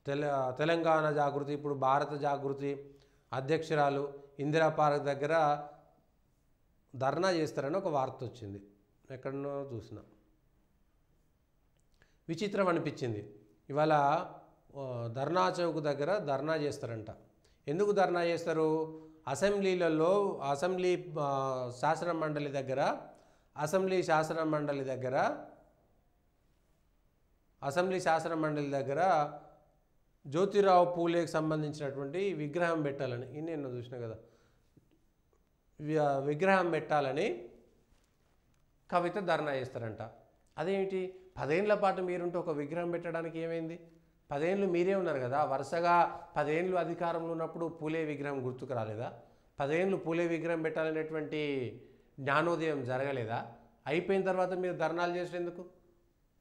తెల తెలంగాణ జాగృతి, ఇప్పుడు భారత జాగృతి అధ్యక్షురాలు ఇందిరా పార్క్ దగ్గర ధర్నా చేస్తారని ఒక వార్త వచ్చింది. ఎక్కడనో చూసిన, విచిత్రం అనిపించింది. ఇవాళ ధర్నా చౌక్ దగ్గర ధర్నా చేస్తారంట. ఎందుకు ధర్నా చేస్తారు? అసెంబ్లీలలో శాసన మండలి దగ్గర జ్యోతిరావు పూలేకి సంబంధించినటువంటి విగ్రహం పెట్టాలని, నేను చూసిన కదా, విగ్రహం పెట్టాలని కవిత ధర్నా చేస్తారంట. అదేమిటి, 10 ఏళ్ల పాటు మీరుంటే ఒక విగ్రహం పెట్టడానికి ఏమైంది? 10 ఏళ్ళు మీరే ఉన్నారు కదా, వరుసగా 10 ఏళ్ళు అధికారంలో ఉన్నప్పుడు పూలే విగ్రహం గుర్తుకు రాలేదా? 10 ఏళ్ళు పూలే విగ్రహం పెట్టాలనేటువంటి జ్ఞానోదయం జరగలేదా? అయిపోయిన తర్వాత మీరు ధర్నాలు చేసేందుకు?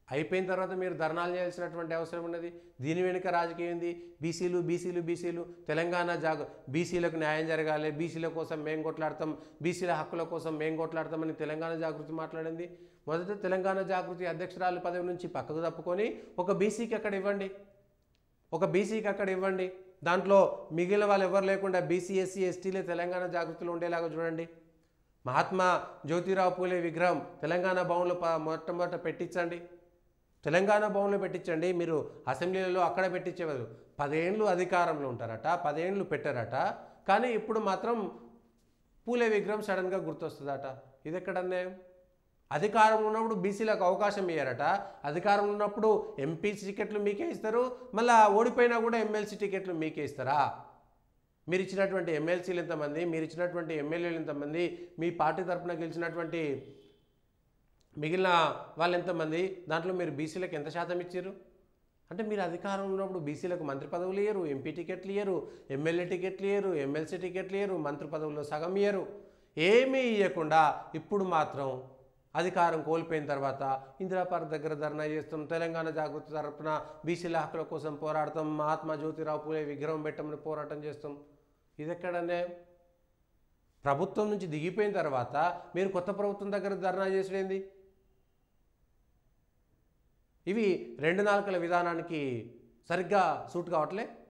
అయిపోయిన తర్వాత మీరు ధర్నాలు చేయాల్సినటువంటి అవసరం ఉన్నది. దీని వెనుక రాజకీయం ఏంది? బీసీలు తెలంగాణ బీసీలకు న్యాయం జరగాలి, బీసీల కోసం మేము కొట్లాడతాం, బీసీల హక్కుల కోసం మేము కొట్లాడతామని తెలంగాణ జాగృతి మాట్లాడింది. మొదట తెలంగాణ జాగృతి అధ్యక్షురాలు పదవి నుంచి పక్కకు తప్పుకొని ఒక బీసీకి అక్కడ ఇవ్వండి. దాంట్లో మిగిలిన వాళ్ళు ఎవరు లేకుండా బీసీ, ఎస్సీ, ఎస్టీలే తెలంగాణ జాగృతిలో ఉండేలాగా చూడండి. మహాత్మా జ్యోతిరావు పూలే విగ్రహం తెలంగాణ భవన్లో మొట్టమొదట పెట్టించండి. తెలంగాణ భవన్లో పెట్టించండి. మీరు అసెంబ్లీలలో అక్కడ పెట్టించేవారు. 10 ఏళ్ళు అధికారంలో ఉంటారట, 10 ఏళ్ళు పెట్టారట. కానీ ఇప్పుడు మాత్రం పూలే విగ్రహం సడన్గా గుర్తొస్తుందట. ఇది ఎక్కడ అన్యాయం? అధికారంలో ఉన్నప్పుడు బీసీలకు అవకాశం ఇయ్యారట, అధికారంలో ఉన్నప్పుడు ఎంపీ టికెట్లు మీకే ఇస్తారు, మళ్ళీ ఓడిపోయినా కూడా ఎమ్మెల్సీ టికెట్లు మీకే ఇస్తారా? మీరు ఇచ్చినటువంటి ఎమ్మెల్సీలు ఎంతమంది, మీరు ఇచ్చినటువంటి ఎమ్మెల్యేలు ఎంతమంది, మీ పార్టీ తరఫున గెలిచినటువంటి మిగిలిన వాళ్ళు ఎంతమంది, దాంట్లో మీరు బీసీలకు ఎంత శాతం ఇచ్చారు? అంటే మీరు అధికారంలో ఉన్నప్పుడు బీసీలకు మంత్రి పదవులు ఇయ్యరు, ఎంపీ టికెట్లు ఇయ్యరు, ఎమ్మెల్యే టికెట్లు ఇయ్యరు, ఎమ్మెల్సీ టికెట్లు ఇయ్యరు, మంత్రి పదవుల్లో సగం ఇయ్యరు, ఏమీ ఇవ్వకుండా ఇప్పుడు మాత్రం అధికారం కోల్పోయిన తర్వాత ఇందిరా పార్క్ దగ్గర ధర్నా చేస్తాం, తెలంగాణ జాగృతి తరఫున బీసీల హక్కుల కోసం పోరాడతాం, మహాత్మా జ్యోతిరావు పూలే విగ్రహం పెట్టమని పోరాటం చేస్తాం. ఇది ఎక్కడనే? ప్రభుత్వం నుంచి దిగిపోయిన తర్వాత మీరు కొత్త ప్రభుత్వం దగ్గర ధర్నా చేసేది? ఇవి 2 నాలుకల విధానానికి సరిగ్గా సూట్ కావట్లే.